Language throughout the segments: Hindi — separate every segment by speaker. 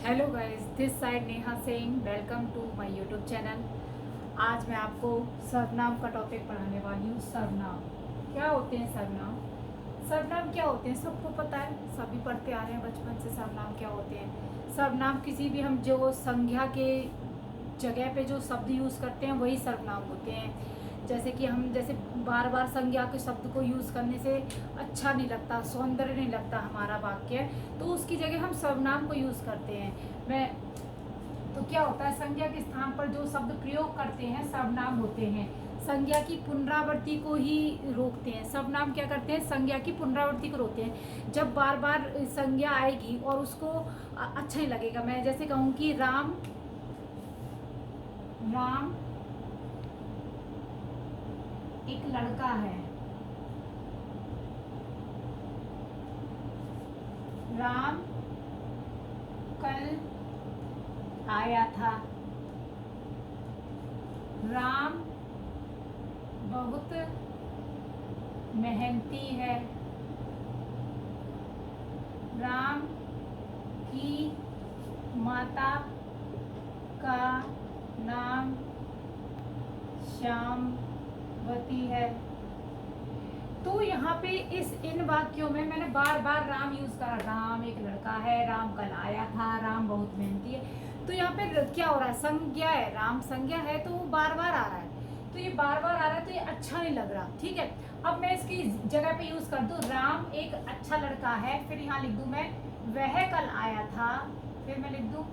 Speaker 1: Hello guys, this side Neha Singh. Welcome to my YouTube channel. आज मैं आपको सर्वनाम का टॉपिक पढ़ाने वाली हूँ। सर्वनाम क्या होते हैं? सर्वनाम क्या होते हैं सबको पता है, सभी पढ़ते आ रहे हैं बचपन से। सर्वनाम क्या होते हैं? सर्वनाम किसी भी हम जो संज्ञा के जगह पे जो शब्द यूज़ करते हैं वही सर्वनाम होते हैं। जैसे बार बार संज्ञा के शब्द को यूज़ करने से अच्छा नहीं लगता, सौंदर्य नहीं लगता हमारा वाक्य, तो उसकी जगह हम सर्वनाम को यूज़ करते हैं। मैं तो क्या होता है, संज्ञा के स्थान पर जो शब्द प्रयोग करते हैं सर्वनाम होते हैं। संज्ञा की पुनरावृत्ति को ही रोकते हैं। सर्वनाम क्या करते हैं? संज्ञा की पुनरावृत्ति को रोकते हैं। जब बार बार संज्ञा आएगी और उसको अच्छा नहीं लगेगा। मैं जैसे कहूँ कि राम राम एक लड़का है। राम कल आया था। राम बहुत मेहनती है। राम की माता का नाम श्यामवती है। तो यहाँ पे इन वाक्यों में मैंने बार बार राम यूज करा। राम एक लड़का है, राम कल आया था, राम बहुत मेहनती है। तो यहाँ पे क्या हो रहा है? संज्ञा है, राम संज्ञा है, तो वो बार बार आ रहा है। तो ये बार बार आ रहा है तो ये अच्छा नहीं लग रहा। ठीक है, अब मैं इसकी जगह पे यूज कर दूं, राम एक अच्छा लड़का है। फिर यहाँ लिख दूं मैं वह कल आया था। फिर मैं लिख दूं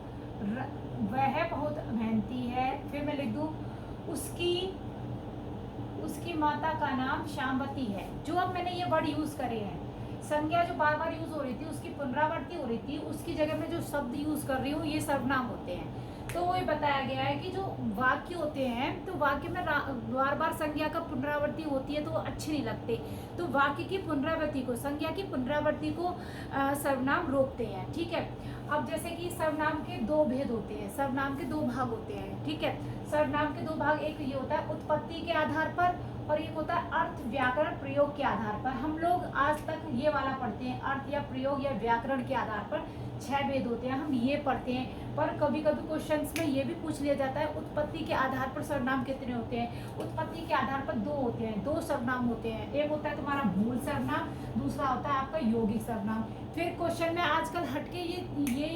Speaker 1: वह बहुत मेहनती है। फिर मैं लिख दूं उसकी उसकी माता का नाम श्यामवती है। जो अब मैंने ये वर्ड यूज करे हैं, संज्ञा जो बार बार यूज हो रही थी उसकी पुनरावृत्ति हो रही थी, उसकी जगह में जो शब्द यूज कर रही हूँ ये सर्वनाम होते हैं। तो वो ये बताया गया है कि जो वाक्य होते हैं तो वाक्य में बार बार संज्ञा का पुनरावृत्ति होती है तो वो अच्छे नहीं लगते। तो वाक्य की पुनरावृत्ति को, संज्ञा की पुनरावृत्ति को सर्वनाम रोकते हैं। ठीक है, अब जैसे कि सर्वनाम के दो भेद होते हैं, सर्वनाम के दो भाग होते हैं। ठीक है, सर्वनाम के दो भाग, एक ये होता है उत्पत्ति के आधार पर और एक होता है अर्थ व्याकरण प्रयोग के आधार पर। हम लोग आज तक ये वाला पढ़ते हैं, अर्थ या प्रयोग या व्याकरण के आधार पर 6 भेद होते हैं, हम ये पढ़ते हैं। पर कभी कभी क्वेश्चंस में ये भी पूछ लिया जाता है उत्पत्ति के आधार पर सर्वनाम कितने होते हैं। उत्पत्ति के आधार पर दो होते हैं, दो सर्वनाम होते हैं। एक होता है तुम्हारा मूल सर्वनाम, दूसरा होता है आपका यौगिक सर्वनाम। फिर क्वेश्चन में आजकल हटके ये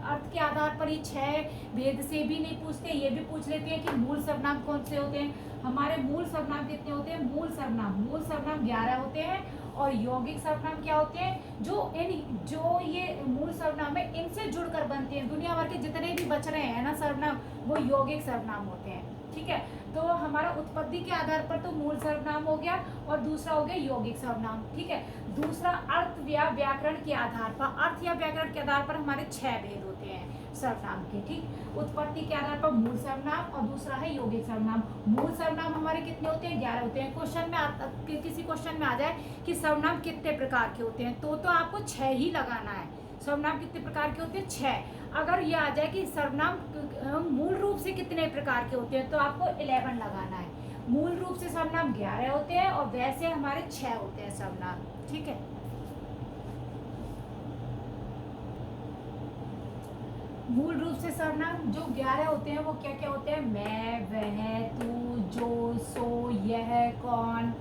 Speaker 1: अर्थ के आधार पर ये 6 भेद से भी नहीं पूछते, ये भी पूछ लेते हैं कि मूल सर्वनाम कौन से होते हैं। हमारे मूल सर्वनाम कितने होते हैं? मूल सर्वनाम 11 होते हैं। और यौगिक सर्वनाम क्या होते हैं? जो ये मूल सर्वनाम है इनसे जुड़कर बनते हैं। दुनिया भर के जितने भी बच रहे हैं ना सर्वनाम, वो यौगिक सर्वनाम होते हैं। ठीक है, तो हमारा उत्पत्ति के आधार पर तो मूल सर्वनाम हो गया और दूसरा हो गया यौगिक सर्वनाम। ठीक है, दूसरा अर्थ या व्याकरण के आधार पर, अर्थ या व्याकरण के आधार पर हमारे 6 भेद होते हैं सर्वनाम के। ठीक, उत्पत्ति के आधार पर मूल सर्वनाम और दूसरा है यौगिक सर्वनाम। मूल सर्वनाम हमारे कितने होते हैं? 11 होते हैं। क्वेश्चन में किसी क्वेश्चन में आ जाए कि सर्वनाम कितने प्रकार के होते हैं, तो आपको 6 ही लगाना है। सर्वनाम कितने प्रकार के होते हैं? 6। अगर ये आ जाए कि सर्वनाम मूल रूप से कितने प्रकार के होते हैं, तो आपको 11 लगाना है। मूल रूप से सर्वनाम 11 होते हैं और वैसे हमारे 6 होते हैं सर्वनाम। ठीक है, मूल रूप से सर्वनाम जो 11 होते हैं वो क्या क्या होते हैं? मैं, वह, तू, जो, सो, यह, कौन,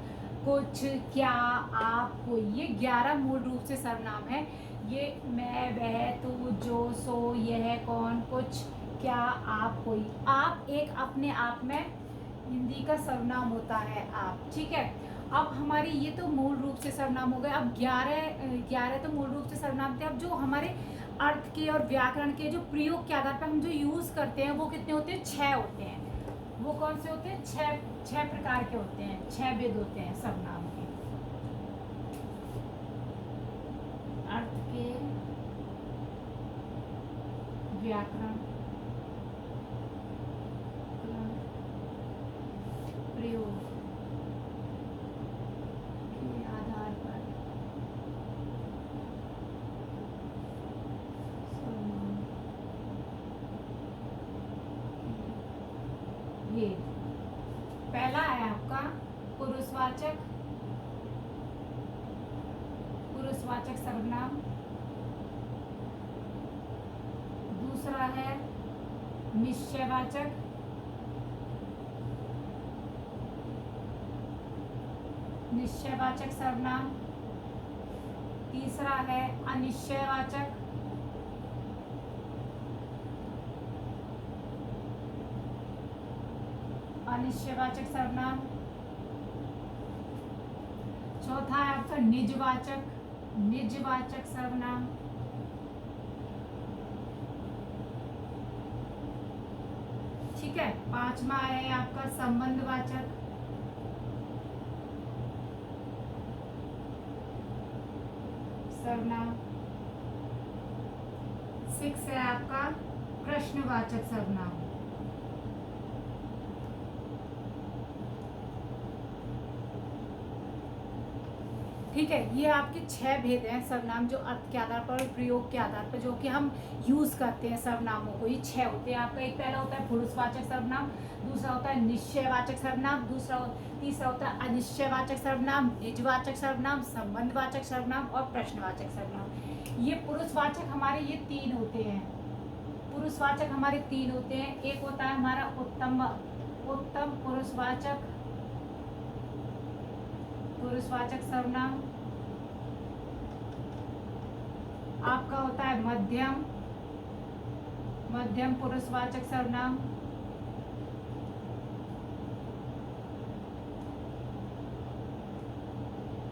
Speaker 1: कुछ, क्या, आप, कोई। ये 11 मूल रूप से सर्वनाम है। ये मैं, वह, तू, जो, सो, यह, कौन, कुछ, क्या, आप, कोई। आप एक अपने आप में हिंदी का सर्वनाम होता है, आप। ठीक है, अब हमारी ये तो मूल रूप से सर्वनाम हो गए। अब 11 तो मूल रूप से सर्वनाम थे। अब जो हमारे अर्थ के और व्याकरण के जो प्रयोग के आधार पर हम जो यूज करते हैं वो कितने होते हैं? 6 होते हैं। वो कौन से होते हैं? 6 प्रकार के होते हैं, 6 भेद होते हैं सर्वनाम के। अर्थ के, व्याकरण, प्रयोग के आधार पर भेद। पहला है आपका पुरुषवाचक सर्वनाम। दूसरा है निश्चयवाचक, निश्चयवाचक सर्वनाम। तीसरा है अनिश्चयवाचक, अनिश्चयवाचक सर्वनाम। चौथा है आपका निजवाचक, निजवाचक सर्वनाम। ठीक है। पांचवा है आपका संबंधवाचक, सर्वनाम। 6 है आपका प्रश्नवाचक सर्वनाम। ठीक है, ये आपके 6 भेद हैं सर्वनाम, जो अर्थ के आधार पर, प्रयोग के आधार पर जो कि हम यूज करते हैं सर्वनामों को। ये 6 होते हैं आपका। एक पहला होता है पुरुषवाचक सर्वनाम, दूसरा होता है निश्चयवाचक सर्वनाम, तीसरा होता है अनिश्चयवाचक सर्वनाम, निजवाचक सर्वनाम, संबंधवाचक सर्वनाम और प्रश्नवाचक सर्वनाम। ये पुरुषवाचक हमारे ये 3 होते हैं। पुरुषवाचक हमारे 3 होते हैं। एक होता है हमारा उत्तम पुरुषवाचक, पुरुषवाचक सर्वनाम। आपका होता है मध्यम पुरुषवाचक सर्वनाम।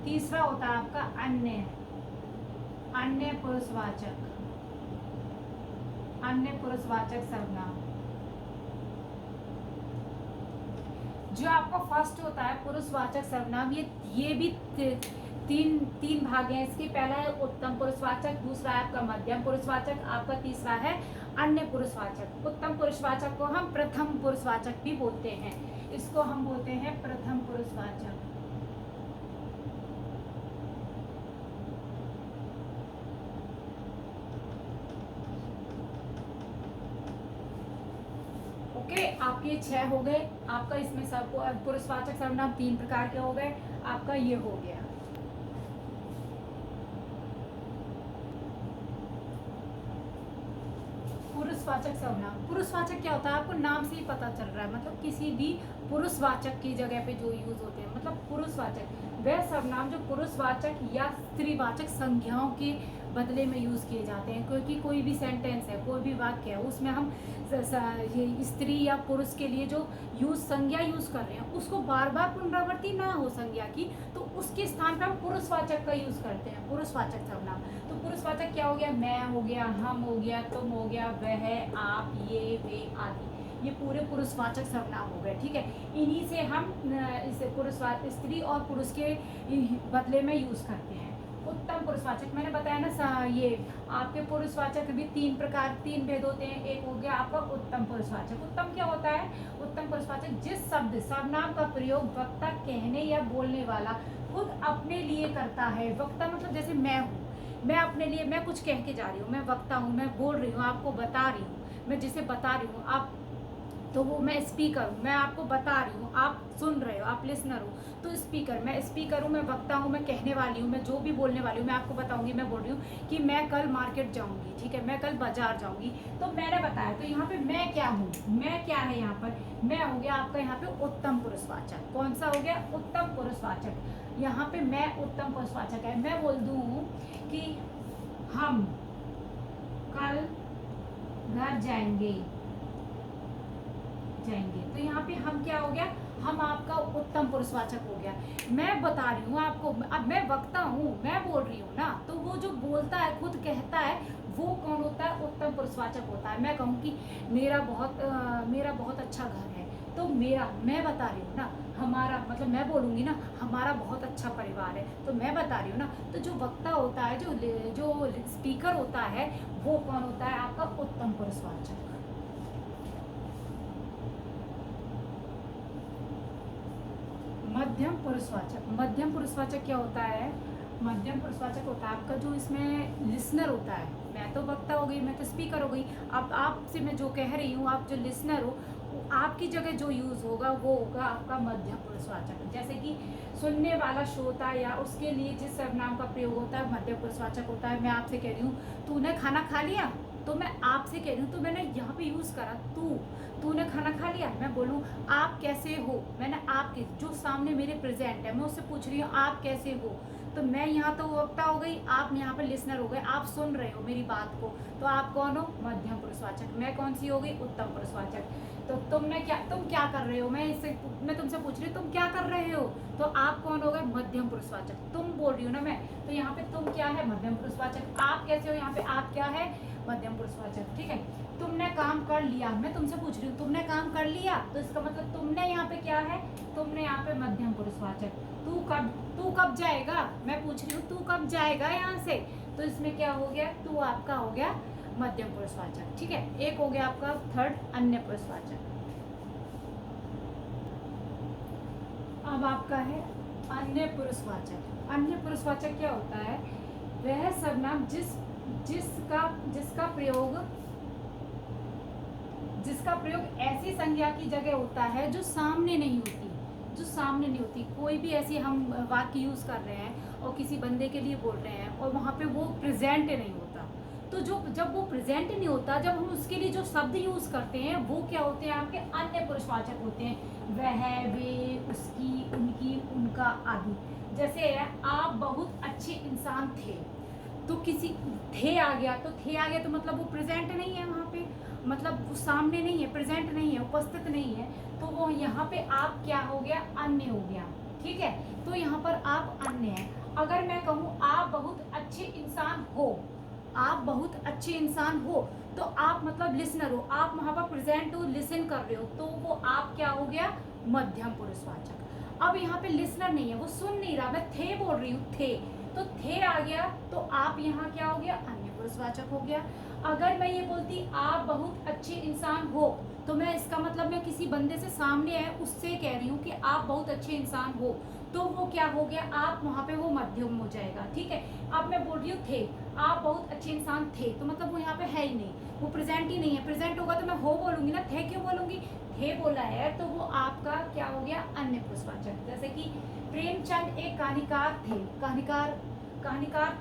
Speaker 1: तीसरा होता है आपका अन्य पुरुषवाचक सर्वनाम। जो आपका फर्स्ट होता है पुरुषवाचक सर्वनाम, ये भी तीन भाग हैं इसके। पहला है उत्तम पुरुषवाचक, दूसरा है आपका मध्यम पुरुषवाचक, आपका तीसरा है अन्य पुरुषवाचक। उत्तम पुरुषवाचक को हम प्रथम पुरुषवाचक भी बोलते हैं, इसको हम बोलते हैं प्रथम पुरुषवाचक। ओके, आपके 6 हो गए। आपका इसमें सब पुरुषवाचक सर्वनाम 3 प्रकार के हो गए। आपका ये हो गया। पुरुषवाचक सर्वनाम। पुरुषवाचक क्या होता है, आपको नाम से ही पता चल रहा है। मतलब किसी भी पुरुषवाचक की जगह पे जो यूज होते हैं, मतलब पुरुषवाचक वह सर्वनाम जो पुरुषवाचक या स्त्रीवाचक संज्ञाओं के बदले में यूज किए जाते हैं। क्योंकि कोई भी सेंटेंस है, कोई भी वाक्य है, उसमें हम ये स्त्री या पुरुष के लिए जो संज्ञा यूज कर रहे हैं, उसको बार बार पुनरावृत्ति ना हो संज्ञा की, तो उसके स्थान पर हम पुरुषवाचक का यूज करते हैं, पुरुषवाचक सर्वनाम। तो पुरुषवाचक क्या हो गया, मैं हो गया, हम हो गया, तुम हो गया, वह, आप, ये, वे आदि, ये पूरे पुरुषवाचक सर्वनाम हो गए। ठीक है, इन्हीं से हम इसे पुरुषवाचक स्त्री और पुरुष के बदले में यूज करते हैं। उत्तम पुरुषवाचक मैंने बताया ना, ये आपके पुरुषवाचक भी 3 भेद होते हैं। एक हो गया आपका उत्तम पुरुषवाचक। उत्तम क्या होता है, उत्तम पुरुषवाचक जिस शब्द सर्वनाम का प्रयोग वक्ता कहने या बोलने वाला खुद अपने लिए करता है। वक्ता मतलब जैसे मैं हूँ, मैं अपने लिए मैं कुछ कह के जा रही हूँ, मैं वक्ता हूँ, मैं बोल रही हूँ, आपको बता रही हूँ, मैं जिसे बता रही हूँ, आप तो वो मैं स्पीकर हूँ, मैं आपको बता रही हूँ, आप सुन रहे हो, आप लिसनर हो। तो स्पीकर, मैं स्पीकर हूँ, मैं वक्ता हूँ, मैं कहने वाली हूँ, मैं जो भी बोलने वाली हूँ, मैं आपको बताऊंगी, मैं बोल रही हूँ कि मैं कल मार्केट जाऊंगी। ठीक है, मैं कल बाजार जाऊंगी, तो मैंने बताया। तो यहाँ पे मैं क्या हूँ, मैं क्या है, यहाँ पर मैं हो गया आपका यहाँ पे उत्तम पुरुषवाचक। कौन सा हो गया, उत्तम पुरुषवाचक। यहाँ पे मैं उत्तम पुरुषवाचक है। मैं बोल दूँ कि हम कल घर जाएंगे, तो यहाँ पे हम क्या हो गया, हम आपका उत्तम पुरुषवाचक हो गया। मैं बता रही हूँ आपको, अब मैं वक्ता हूँ, मैं बोल रही हूँ ना, तो वो जो बोलता है, खुद कहता है, वो कौन होता है, उत्तम पुरुषवाचक होता है। मैं कहूँ कि मेरा बहुत अच्छा घर है, तो मेरा, मैं बता रही हूँ ना, हमारा मतलब मैं बोलूँगी ना, हमारा बहुत अच्छा परिवार है, तो मैं बता रही हूँ ना। तो जो वक्ता होता है, जो स्पीकर होता है, वो कौन होता है, आपका उत्तम पुरुषवाचक। मध्यम पुरुषवाचक क्या होता है, मध्यम पुरुषवाचक होता है आपका जो इसमें लिसनर होता है। मैं तो वक्ता हो गई, मैं तो स्पीकर हो गई, अब आपसे मैं जो कह रही हूँ, आप जो लिसनर हो, आपकी जगह जो यूज होगा वो होगा आपका मध्यम पुरुषवाचक। जैसे कि सुनने वाला श्रोता या उसके लिए जिस सर्वनाम का प्रयोग होता है, मध्यम पुरुषवाचक होता है। मैं आपसे कह रही हूँ, तूने खाना खा लिया, तो मैं आपसे कह रही हूँ, तो मैंने यहाँ पे यूज करा तूने खाना खा लिया, मैं बोलूँ आप कैसे हो, मैंने आपके जो सामने मेरे प्रेजेंट है मैं उससे पूछ रही हूँ आप कैसे हो, तो मैं यहाँ तो वक्ता हो गई, आप यहाँ पे लिसनर हो गए, आप सुन रहे हो मेरी बात को, तो आप कौन हो, मध्यम पुरुषवाचक। मैं कौन सी हो गई, उत्तम पुरुषवाचक। तो तुम क्या कर रहे हो, मैं तुमसे पूछ रही हूँ तुम क्या कर रहे हो, तो आप कौन हो गए, मध्यम पुरुषवाचक। तुम बोल रही हो ना मैं, तो यहाँ पे तुम क्या है, मध्यम पुरुषवाचक। आप कैसे हो, यहाँ पे आप क्या है, मध्यम पुरुषवाचक। ठीक है, तुमने काम कर लिया, मैं तुमसे पूछ रही हूँ तुमने काम कर लिया, तो इसका मतलब तुमने यहाँ पे क्या है, तुमने यहाँ पे मध्यम पुरुषवाचक। तू कब जाएगा, मैं पूछ रही हूँ तू कब जाएगा यहाँ से, तो इसमें क्या हो गया, तू आपका हो गया मध्यम पुरुषवाचक। ठीक है, एक हो गया आपका थर्ड अन्य पुरुषवाचक। अब आपका है अन्य पुरुषवाचक। अन्य पुरुषवाचक क्या होता है, वह सर्वनाम जिसका प्रयोग ऐसी संज्ञा की जगह होता है जो सामने नहीं होती। कोई भी ऐसी हम वाक्य यूज कर रहे हैं और किसी बंदे के लिए बोल रहे हैं और वहां पे वो प्रेजेंट नहीं होता, तो जब वो प्रेजेंट नहीं होता, जब हम उसके लिए जो शब्द यूज करते हैं वो क्या होते हैं, आपके अन्य पुरुषवाचक होते हैं। वह, वे, उसकी, उनकी, उनका आदि। जैसे आप बहुत अच्छे इंसान थे, तो किसी थे आ गया तो मतलब वो प्रेजेंट नहीं है वहाँ पे, मतलब वो सामने नहीं है, प्रेजेंट नहीं है, उपस्थित नहीं है, तो वो यहाँ पे आप क्या हो गया, अन्य हो गया। ठीक है, तो यहाँ पर आप अन्य है। अगर मैं कहूँ आप बहुत अच्छे इंसान हो, तो आप मतलब लिसनर हो, आप वहाँ पर प्रेजेंट हो, लिसन कर रहे हो, तो वो आप क्या हो गया, मध्यम पुरुषवाचक। अब यहाँ पे लिसनर नहीं है, वो सुन नहीं रहा, मैं थे बोल रही हूँ, तो थे आ गया, तो आप यहाँ क्या हो गया, अन्य पुरुषवाचक हो गया। अगर मैं ये बोलती आप बहुत अच्छे इंसान हो, तो मैं इसका मतलब मैं किसी बंदे से सामने है उससे कह रही हूँ कि आप बहुत अच्छे इंसान हो, तो वो क्या हो गया, आप वहाँ पे वो मध्यम हो जाएगा। ठीक है, अब मैं बोल रही हूँ थे, आप बहुत अच्छे इंसान थे, तो मतलब वो यहाँ पे है ही नहीं, वो प्रेजेंट ही नहीं है। प्रेजेंट होगा तो मैं हो बोलूंगी ना, थे क्यों बोलूंगी, थे बोला है, तो वो आपका क्या हो गया, अन्य पुरुषवाचक। जैसे कि प्रेमचंद एक कहानीकार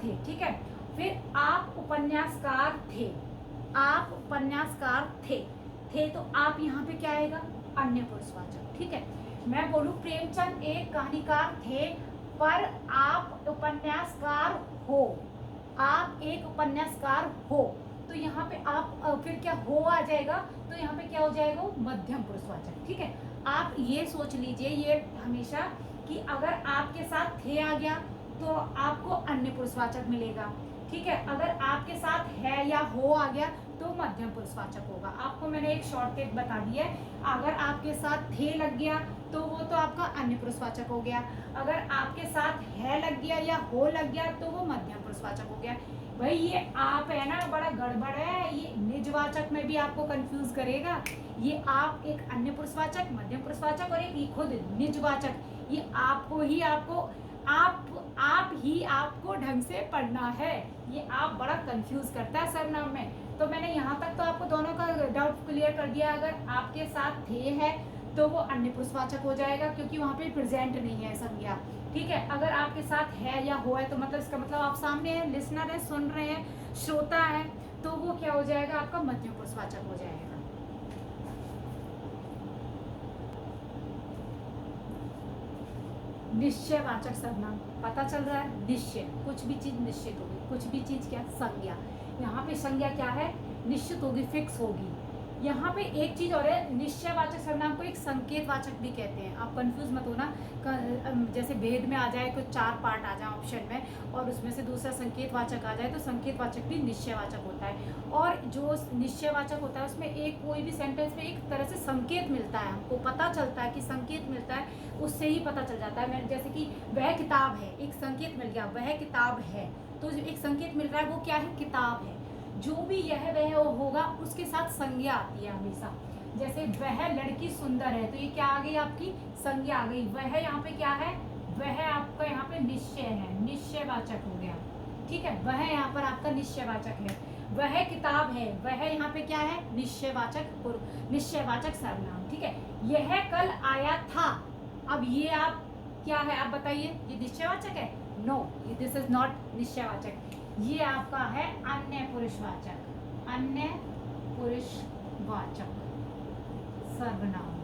Speaker 1: थे। ठीक है, फिर आप उपन्यासकार थे, तो आप यहाँ पे क्या आएगा, अन्य पुरुषवाचक। ठीक है, मैं बोलूं प्रेमचंद एक कहानीकार थे पर आप एक उपन्यासकार हो, तो यहाँ पे आप फिर क्या हो आ जाएगा, तो यहाँ पे क्या हो जाएगा, मध्यम पुरुषवाचक। ठीक है, आप ये सोच लीजिए ये हमेशा कि अगर आपके साथ थे आ गया तो आपको अन्य पुरुषवाचक मिलेगा। ठीक है, अगर आपके साथ है या हो आ गया तो मध्यम पुरुषवाचक होगा। आपको मैंने एक शॉर्टकट बता दी है, अगर आपके साथ थे लग गया तो वो तो आपका अन्य पुरुषवाचक हो गया, अगर आपके साथ है लग गया या हो लग गया तो वो मध्यम पुरुषवाचक हो गया। भाई ये आप है ना, बड़ा गड़बड़ है, ये निजवाचक में भी आपको कंफ्यूज करेगा। ये आप एक अन्य पुरुषवाचक, मध्यम पुरुषवाचक और एक खुद निजवाचक, ये आप ही आपको ढंग से पढ़ना है, ये आप बड़ा कंफ्यूज करता है सर्वनाम में। तो मैंने यहाँ तक तो आपको दोनों का डाउट क्लियर कर दिया। अगर आपके साथ थे है तो वो अन्य पुरुषवाचक हो जाएगा, क्योंकि वहाँ पे प्रेजेंट नहीं है संज्ञा। ठीक है, अगर आपके साथ है या हो है तो मतलब इसका मतलब आप सामने है, लिसनर है, सुन रहे हैं, श्रोता है, तो वो क्या हो जाएगा, आपका मध्यम पुरुषवाचक हो जाएगा। निश्चयवाचक सर्वनाम, पता चल रहा है, निश्चय, कुछ भी चीज निश्चित होगी, कुछ भी चीज क्या, संज्ञा। यहाँ पे संज्ञा क्या है, निश्चित होगी, फिक्स होगी। यहाँ पे एक चीज और है, निश्चयवाचक सर्वनाम को एक संकेतवाचक भी कहते हैं, आप कंफ्यूज मत होना। जैसे भेद में आ जाए, कुछ 4 पार्ट आ जाए ऑप्शन में और उसमें से दूसरा संकेतवाचक आ जाए, तो संकेतवाचक भी निश्चयवाचक होता है। और जो निश्चयवाचक होता है उसमें एक कोई भी सेंटेंस में एक तरह से संकेत मिलता है, हमको पता चलता है कि संकेत मिलता है, उससे ही पता चल जाता है। जैसे कि वह किताब है, एक संकेत मिल गया, वह किताब है, तो एक संकेत मिल रहा है, वो क्या है, किताब है। जो भी यह वह होगा उसके साथ संज्ञा आती है हमेशा। जैसे वह लड़की सुंदर है, तो ये क्या आ गई, आपकी संज्ञा आ गई। वह यहाँ पे क्या है, वह आपका यहाँ पे निश्चय है, निश्चयवाचक हो गया। ठीक है, वह यहाँ पर आपका निश्चयवाचक है। वह किताब है, वह यहाँ पे क्या है, निश्चयवाचक सर्वनाम। ठीक है, यह कल आया था, अब ये आप क्या है, आप बताइए, ये निश्चयवाचक है, नो, दिस इज नॉट निश्चयवाचक, ये आपका है अन्य पुरुषवाचक। अन्य पुरुषवाचक सर्वनाम।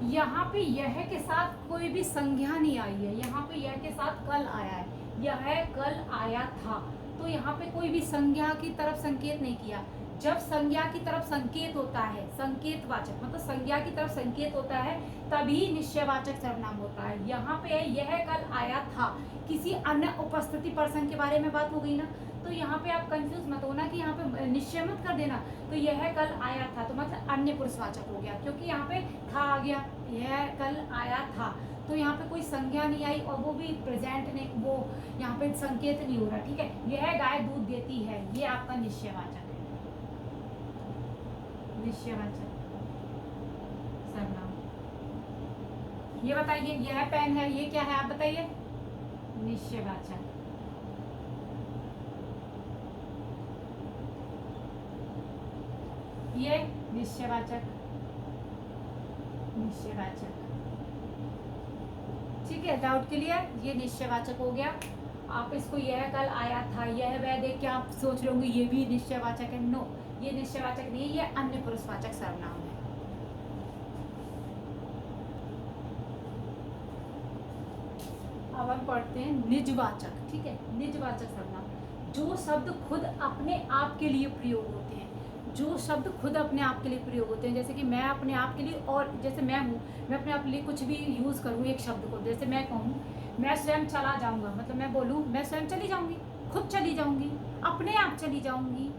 Speaker 1: यहाँ पे यह के साथ कोई भी संज्ञा नहीं आई है, यहाँ पे यह के साथ कल आया है, यह कल आया था, तो यहाँ पे कोई भी संज्ञा की तरफ संकेत नहीं किया। जब संज्ञा की तरफ संकेत होता है, संकेतवाचक मतलब संज्ञा की तरफ संकेत होता है, तभी निश्चयवाचक सर्वनाम होता है। यहाँ पे यह कल आया था, किसी अन्य उपस्थिति पर्सन के बारे में बात हो गई ना, तो यहाँ पे आप कंफ्यूज मत होना कि यहाँ पे निश्चय मत कर देना। तो यह कल आया था तो मतलब अन्य पुरुषवाचक हो गया, क्योंकि यहाँ पे था आ गया, यह कल आया था, तो यहाँ पे कोई संज्ञा नहीं आई और वो भी प्रेजेंट नहीं, वो यहाँ पे संकेत नहीं हो रहा। ठीक है, यह गाय दूध देती है, ये आपका निश्चयवाचक है, निश्चयवाचक सर्वनाम। ये बताइए, यह पेन है, ये क्या है आप बताइए? निश्चयवाचक। ये निश्चयवाचक, निश्चयवाचक। ठीक है, डाउट क्लियर? ये निश्चयवाचक हो गया। आप इसको यह कल आया था, यह वह देख के आप सोच रहे होंगे ये भी निश्चयवाचक है। नो, ये निश्चयवाचक नहीं, ये अन्य पुरुषवाचक सर्वनाम है। अब हम पढ़ते हैं निजवाचक। ठीक है, निजवाचक सर्वनाम, जो शब्द खुद अपने आप के लिए प्रयोग होते हैं, जो शब्द खुद अपने आप के लिए प्रयोग होते हैं। जैसे कि मैं अपने आप के लिए, और जैसे मैं हूँ, मैं अपने आप के लिए कुछ भी यूज़ करूँ एक शब्द को, जैसे मैं कहूँ मैं स्वयं चला जाऊँगा, मतलब मैं बोलूँ मैं स्वयं चली जाऊँगी, खुद चली जाऊँगी, अपने आप चली जाऊँगी,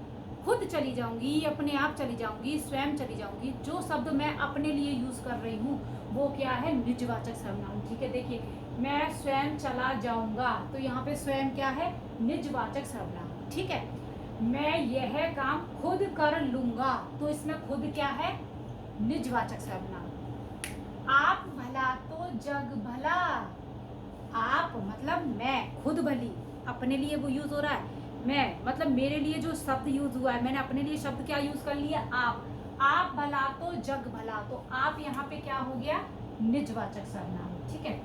Speaker 1: खुद चली जाऊँगी, अपने आप चली जाऊँगी, स्वयं चली जाऊँगी। जो शब्द मैं अपने लिए यूज़ कर रही हूँ वो क्या है? निजवाचक सर्वनाम। ठीक है, देखिए मैं स्वयं चला जाऊँगा, तो यहाँ पे स्वयं क्या है? निजवाचक सर्वनाम। ठीक है, मैं यह काम खुद कर लूंगा, तो इसमें खुद क्या है? निजवाचक सर्वनाम। आप भला तो जग भला, आप मतलब मैं, खुद भली, अपने लिए वो यूज हो रहा है। मैं मतलब मेरे लिए जो शब्द यूज हुआ है, मैंने अपने लिए शब्द क्या यूज कर लिया? आप भला तो जग भला, तो आप यहाँ पे क्या हो गया? निजवाचक सर्वनाम। ठीक है,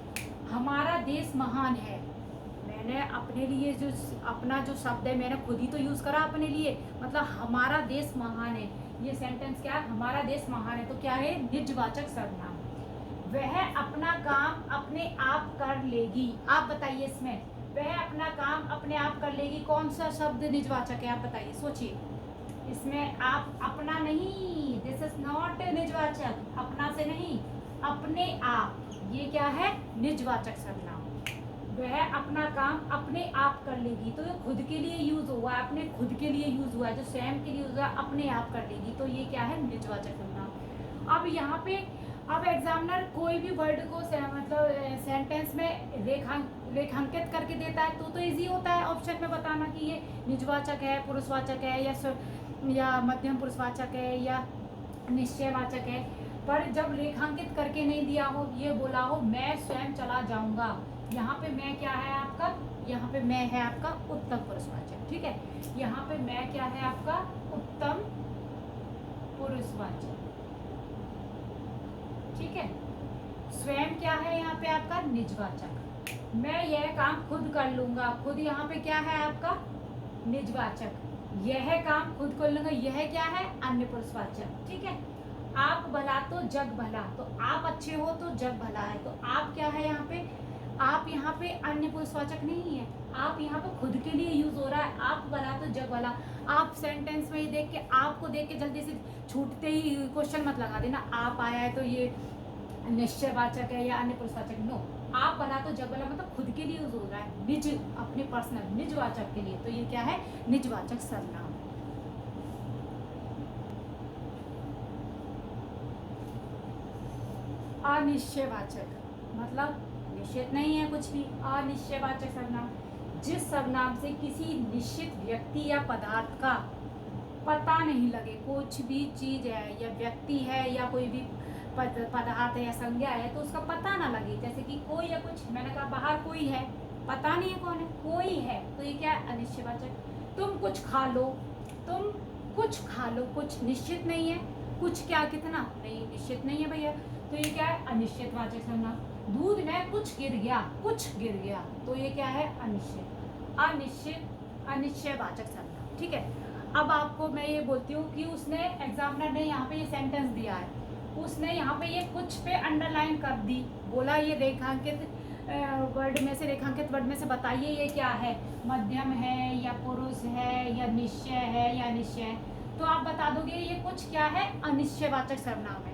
Speaker 1: हमारा देश महान है, मैंने अपने लिए जो अपना जो शब्द है मैंने खुद ही तो यूज करा अपने लिए, मतलब हमारा देश महान है। ये सेंटेंस क्या है? हमारा देश महान है, तो क्या है? निजवाचक सर्वनाम। वह अपना काम अपने आप कर लेगी, आप बताइए इसमें वह अपना काम अपने आप कर लेगी, कौन सा शब्द निजवाचक है? आप बताइए, सोचिए इसमें। आप अपना नहीं, दिस इज नॉट निजवाचक, अपना से नहीं, अपने आप, ये क्या है? निजवाचक सर्वनाम। वह अपना काम अपने आप कर लेगी, तो ये खुद के लिए यूज हुआ है, अपने खुद के लिए यूज हुआ है, जो स्वयं के लिए यूज हुआ है, अपने आप कर लेगी, तो ये क्या है? निजवाचक सर्वनाम। अब यहाँ पे अब एग्जामिनर कोई भी वर्ड को मतलब सेंटेंस में रेखांकित करके देता है, तो इजी होता है ऑप्शन में बताना कि ये निजवाचक है, पुरुषवाचक है, या मध्यम पुरुषवाचक है, या निश्चयवाचक है। पर जब रेखांकित करके नहीं दिया हो, ये बोला हो मैं स्वयं चला जाऊंगा, यहाँ पे मैं क्या है आपका? यहाँ पे मैं है आपका उत्तम पुरुषवाचक। ठीक है, यहाँ पे मैं क्या है आपका? उत्तम पुरुषवाचक। ठीक है, स्वयं क्या है यहाँ पे आपका? निजवाचक। मैं यह काम खुद कर लूंगा, खुद यहाँ पे क्या है आपका? निजवाचक। यह काम खुद कर लूंगा, यह क्या है? अन्य पुरुषवाचक। ठीक है, आप भला तो जग भला, तो आप अच्छे हो तो जग भला है, तो आप क्या है यहाँ पे? आप यहाँ पे अन्य पुरुषवाचक नहीं है, आप यहाँ पे खुद के लिए यूज हो रहा है। आप भला तो जग भला, आप सेंटेंस में ये देख के, आपको देख के जल्दी से छूटते ही क्वेश्चन मत लगा देना आप आया है तो ये निश्चयवाचक है या अन्य पुरुषवाचक। नो, आप भला तो जग भला मतलब खुद के लिए यूज हो रहा है, निज, अपने पर्सनल निजवाचक के लिए, तो ये क्या है? निजवाचक सर्वनाम। अनिश्चयवाचक मतलब निश्चित नहीं है कुछ भी। अनिश्चयवाचक सर्वनाम, जिस सर्वनाम से किसी निश्चित व्यक्ति या पदार्थ का पता नहीं लगे, कुछ भी चीज है या व्यक्ति है या कोई भी पदार्थ है या संज्ञा है, तो उसका पता ना लगे। जैसे कि कोई या कुछ, मैंने कहा बाहर कोई है, पता नहीं है कौन है, कोई है, तो ये क्या है? अनिश्चयवाचक। तुम कुछ खा लो, तुम कुछ खा लो, कुछ निश्चित नहीं है, कुछ क्या कितना नहीं निश्चित नहीं है भैया, तो ये क्या है? अनिश्चितवाचक सर्वनाम। दूध में कुछ गिर गया, कुछ गिर गया, तो ये क्या है? अनिश्चित। अनिश्चित अनिश्चयवाचक सर्वनाम। ठीक है, अब आपको मैं ये बोलती हूँ कि उसने एग्जामिनर ने यहाँ पे ये सेंटेंस दिया है, उसने यहाँ पे ये कुछ पे अंडरलाइन कर दी, बोला ये रेखांकित वर्ड में से, रेखांकित वर्ड में से बताइए ये क्या है, मध्यम है या पुरुष है या निश्चय है या अनिश्चय, तो आप बता दोगे ये कुछ क्या है, अनिश्चयवाचक सर्वनाम है।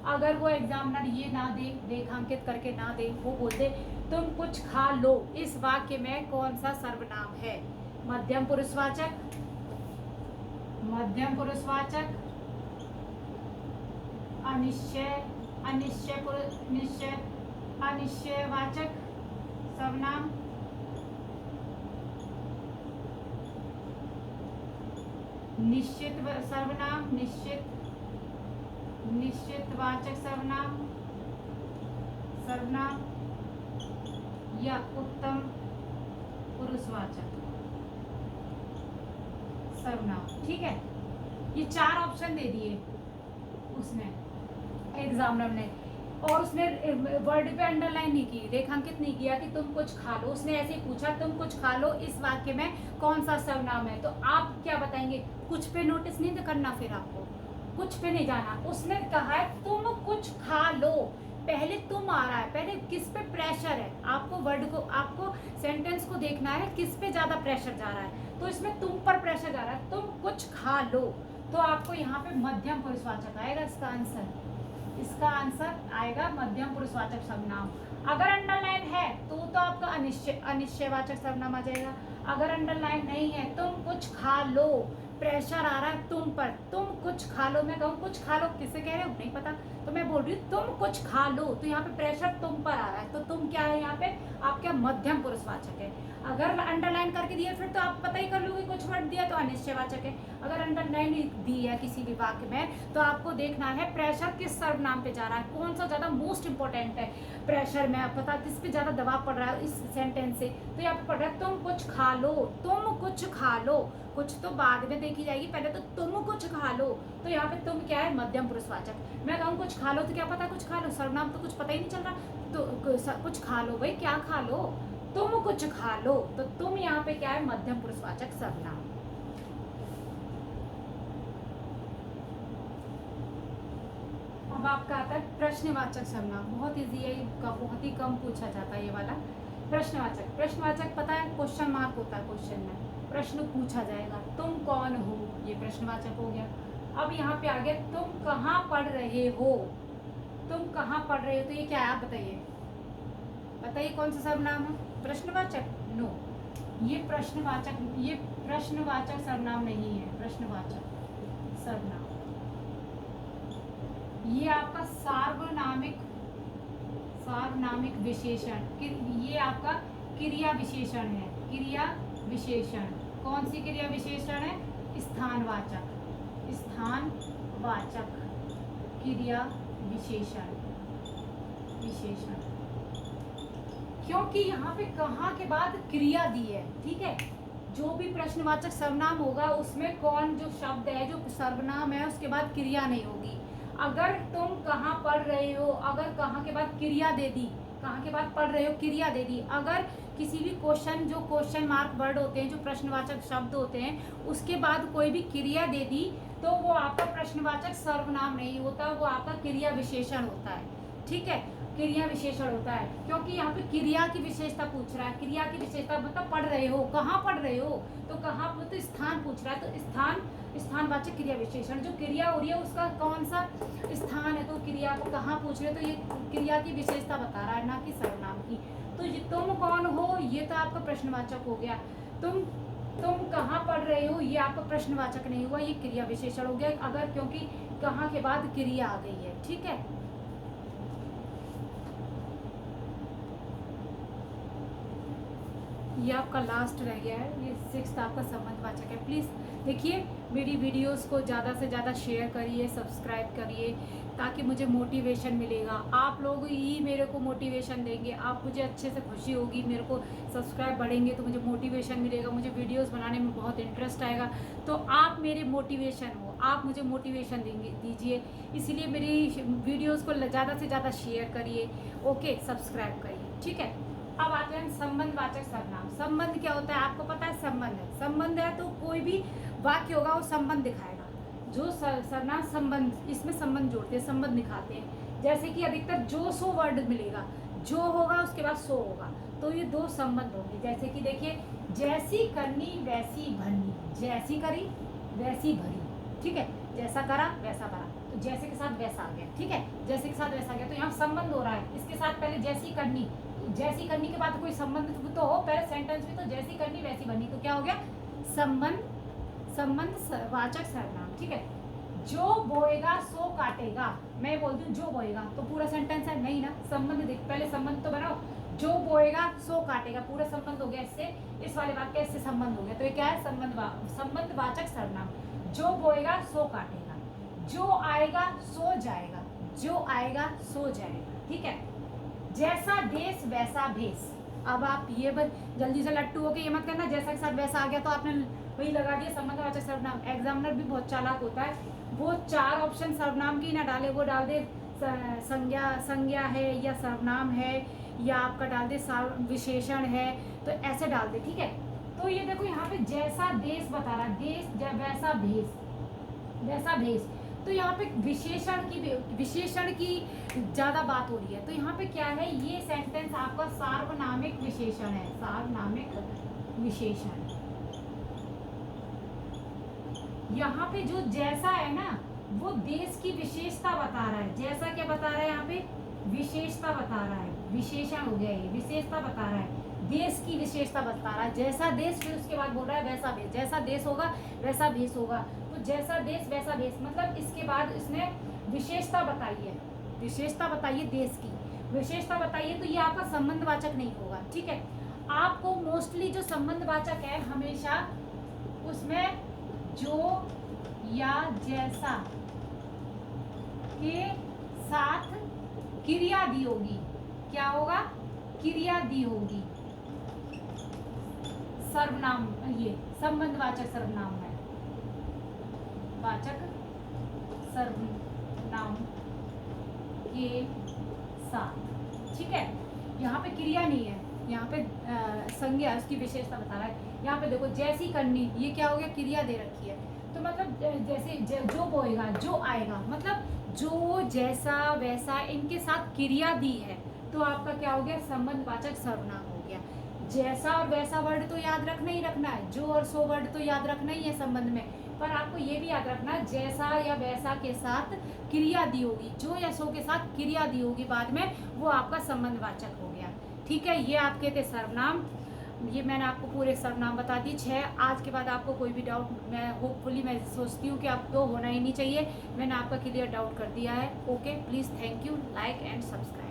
Speaker 1: अगर वो एग्जामिनर ये ना दे, रेखांकित करके ना दे, वो बोल दे तुम कुछ खा लो, इस वाक्य में कौन सा सर्वनाम है, मध्यम पुरुषवाचक, मध्यम पुरुषवाचक, अनिश्चय, निश्चय, अनिश्चयवाचक सर्वनाम, निश्चित सर्वनाम, निश्चितवाचक सर्वनाम, सर्वनाम या उत्तम पुरुषवाचक सर्वनाम। ठीक है, ये 4 ऑप्शन दे दिए उसने एग्जामिनर ने, और उसने वर्ड पे अंडरलाइन नहीं की, रेखांकित नहीं किया कि तुम कुछ खा लो, उसने ऐसे ही पूछा तुम कुछ खा लो, इस वाक्य में कौन सा सर्वनाम है, तो आप क्या बताएंगे, कुछ पे नोटिस नहीं करना, फिर आपको कुछ पे नहीं जाना, उसने कहा है तुम कुछ खा लो, पहले तुम आ रहा है, पहले किस पे प्रेशर है, आपको वर्ड को, आपको सेंटेंस को देखना है किस पे ज्यादा प्रेशर जा रहा है, तो इसमें तुम पर प्रेशर जा रहा है, तुम कुछ खा लो, तो आपको यहाँ पे मध्यम पुरुषवाचक आएगा इसका आंसर, इसका आंसर आएगा मध्यम पुरुषवाचक सर्वनाम। अगर अंडरलाइन है तो आपका अनिश्चयवाचक सर्वनाम आ जाएगा, अगर अंडरलाइन नहीं है, तुम कुछ खा लो, प्रेशर आ रहा है तुम पर, तुम कुछ खा लो, मैं कहूँ कुछ खा लो, किससे कह रहे हो नहीं पता, तो मैं बोल रही हूँ तुम कुछ खा लो, तो यहाँ पे प्रेशर तुम पर आ रहा है, तो तुम क्या है यहाँ पे आपका मध्यम पुरुषवाचक है। अगर अंडरलाइन करके दिया फिर तो आप पता ही कर लोगे, कुछ वर्ड दिया तो अनिश्चयवाचक है, अगर अंडरलाइन दी है किसी भी वाक्य में तो आपको देखना है प्रेशर किस सर्वनाम पे जा रहा है, कौन सा ज्यादा मोस्ट इंपॉर्टेंट है, प्रेशर में पता किस पे ज्यादा दबाव पड़ रहा है इस सेंटेंस से, तो यहाँ पे पड़ रहा है तुम कुछ खा लो, तुम कुछ खा लो, कुछ तो बाद में देखी जाएगी, पहले तो तुम कुछ खा लो, तो यहाँ पे तुम क्या है मध्यम पुरुषवाचक। मैं कहूँ कुछ खा लो तो क्या पता कुछ खा लो, सर्वनाम तो कुछ पता ही नहीं चल रहा, तो कुछ खा लो भाई, क्या खा लो, तुम कुछ खा लो, तो तुम यहाँ पे क्या है मध्यम पुरुषवाचक सर्वनाम। अब आपका आता है प्रश्नवाचक सर्वनाम, बहुत इजी है, बहुत ही कम पूछा जाता है ये वाला प्रश्नवाचक। प्रश्नवाचक पता है क्वेश्चन मार्क होता है, क्वेश्चन में प्रश्न पूछा जाएगा, तुम कौन हो, ये प्रश्नवाचक हो गया। अब यहाँ पे आ गया तुम कहाँ पढ़ रहे हो, तुम कहाँ पढ़ रहे हो, तो ये क्या है आप बताइए, बताइए कौन सा सर्वनाम है, प्रश्नवाचक, नो, ये प्रश्नवाचक सर्वनाम नहीं है, प्रश्नवाचक सर्वनाम, ये आपका सार्वनामिक विशेषण, ये आपका क्रिया विशेषण है, क्रिया विशेषण, कौन सी क्रिया विशेषण है, स्थानवाचक क्रिया विशेषण, क्योंकि यहाँ पे कहाँ के बाद क्रिया दी है, ठीक है, जो भी प्रश्नवाचक सर्वनाम होगा उसमें कौन जो शब्द है, जो सर्वनाम है, उसके बाद क्रिया नहीं होगी। अगर तुम कहाँ पढ़ रहे हो, अगर कहाँ के बाद क्रिया दे दी, कहाँ के बाद पढ़ रहे हो क्रिया दे दी, अगर किसी भी क्वेश्चन, जो क्वेश्चन मार्क वर्ड होते हैं, जो प्रश्नवाचक शब्द होते हैं, उसके बाद कोई भी क्रिया दे दी, तो वो आपका प्रश्नवाचक सर्वनाम नहीं होता, वो आपका क्रिया विशेषण होता है, ठीक है, क्रिया विशेषण होता है, क्योंकि यहाँ पे क्रिया की विशेषता पूछ रहा है, क्रिया की विशेषता मतलब पढ़ रहे हो, कहाँ पढ़ रहे हो, तो कहाँ, तो स्थान पूछ रहा है, तो स्थानवाचक क्रिया विशेषण, जो क्रिया हो रही है उसका कौन सा स्थान है, तो क्रिया को कहाँ पूछ रहे हो, तो ये क्रिया की विशेषता बता रहा है, ना कि सर्वनाम की। तो ये तुम कौन हो, ये तो आपका प्रश्नवाचक हो गया, तुम कहाँ पढ़ रहे हो, ये आपका प्रश्नवाचक नहीं हुआ, ये क्रिया विशेषण हो गया, अगर क्योंकि कहाँ के बाद क्रिया आ गई है, ठीक है। ये आपका लास्ट रह गया है, ये 6th आपका संबंधवाचक है। प्लीज़ देखिए मेरी वीडियोस को ज़्यादा से ज़्यादा शेयर करिए, सब्सक्राइब करिए, ताकि मुझे मोटिवेशन मिलेगा, आप लोग ही मेरे को मोटिवेशन देंगे, आप मुझे अच्छे से खुशी होगी, मेरे को सब्सक्राइब बढ़ेंगे तो मुझे मोटिवेशन मिलेगा, मुझे वीडियोस बनाने में बहुत इंटरेस्ट आएगा, तो आप मेरे मोटिवेशन हो, आप मुझे मोटिवेशन दीजिए, इसीलिए मेरी वीडियोज़ को ज़्यादा से ज़्यादा शेयर करिए, ओके, सब्सक्राइब करिए, ठीक है। अब आते हैं संबंधवाचक सर्वनाम। संबंध क्या होता है आपको पता है, संबंध है। संबंध है तो कोई भी वाक्य होगा वो संबंध दिखाएगा। जो सर्वनाम संबंध, इसमें संबंध जोड़ते हैं, संबंध दिखाते हैं। जैसे कि अधिकतर जो सो वर्ड मिलेगा, जो होगा उसके बाद सो होगा, तो ये दो संबंध होंगे। जैसे कि देखिए, जैसी करनी वैसी भरनी, जैसी करी वैसी भरी, ठीक है, जैसा करा वैसा भरा, तो जैसे के साथ वैसा आ गया, ठीक है, जैसे के साथ वैसा आ गया। तो यहाँ संबंध हो रहा है, इसके साथ पहले जैसी करनी, जैसी करनी के बाद कोई संबंध तो हो, पहले सेंटेंस में तो जैसी करनी वैसी भरनी, तो क्या हो गया संबंध, संबंध वाचक सर्वनाम, ठीक है। जो बोएगा सो काटेगा, मैं बोलती हूँ जो बोएगा, तो पूरा सेंटेंस है नहीं ना, संबंध देख, पहले संबंध तो बनाओ। जो बोएगा सो काटेगा, पूरा संबंध हो गया इससे, इस वाले वाक्य इससे संबंध हो गया, तो ये क्या है संबंधवाचक सर्वनाम। जो बोएगा सो काटेगा, जो आएगा सो जाएगा, जो आएगा सो जाएगा, ठीक है। जैसा देश वैसा भेष। अब आप ये जल्दी से लट्टू हो के ये मत करना जैसा के साथ वैसा आ गया तो आपने वही लगा दिया संबंधवाचक सर्वनाम। एग्जामिनर भी बहुत चालाक होता है, वो 4 ऑप्शन सर्वनाम की ना डाले, वो डाल दे संज्ञा है या सर्वनाम है या आपका डाल दे विशेषण है, तो ऐसे डाल दे, ठीक है। तो ये देखो यहाँ पे जैसा देश बता रहा, देश वैसा भेष, वैसा भेष, तो यहाँ पे विशेषण की ज्यादा बात हो रही है। तो यहाँ पे क्या है, ये सेंटेंस आपका सार्वनामिक विशेषण है, सार्वनामिक विशेषण। यहाँ पे जो जैसा है ना, वो देश की विशेषता बता रहा है। जैसा क्या बता रहा है, यहाँ पे विशेषता बता रहा है, विशेषण हो गया, ये विशेषता बता रहा है, देश की विशेषता बता रहा है। जैसा देश, फिर उसके बाद बोल रहा है वैसा भेष, जैसा देश होगा वैसा भेष होगा, तो जैसा देश वैसा भेष, मतलब इसके बाद इसने विशेषता बताई है, विशेषता बताइए देश की, विशेषता बताइए, तो ये आपका संबंधवाचक नहीं होगा, ठीक है। आपको मोस्टली जो संबंधवाचक है हमेशा उसमें जो या जैसा के साथ क्रिया दी होगी, क्या होगा, क्रिया दी होगी, सर्वनाम, ये संबंधवाचक सर्वनाम है, वाचक सर्वनाम के साथ, ठीक है। यहाँ पे क्रिया नहीं है, यहाँ पे संज्ञा, उसकी विशेषता बता रहा है। यहाँ पे देखो जैसी करनी, ये क्या हो गया, क्रिया दे रखी है, तो मतलब जैसे जो बोएगा जो आएगा, मतलब जो जैसा वैसा इनके साथ क्रिया दी है, तो आपका क्या हो गया, संबंधवाचक सर्वनाम हो गया। जैसा और वैसा वर्ड तो याद रखना ही रखना है, जो और सो वर्ड तो याद रखना ही है संबंध में, पर आपको ये भी याद रखना, जैसा या वैसा के साथ क्रिया दी होगी, जो या सो के साथ क्रिया दी होगी बाद में, वो आपका संबंधवाचक हो गया, ठीक है। ये आपके थे सर्वनाम, ये मैंने आपको पूरे सर्वनाम बता दिए 6। आज के बाद आपको कोई भी डाउट, मैं होपफुली मैं सोचती हूँ कि आपको होना ही नहीं चाहिए, मैंने आपका क्लियर डाउट कर दिया है। Okay, please, thank you, like and subscribe.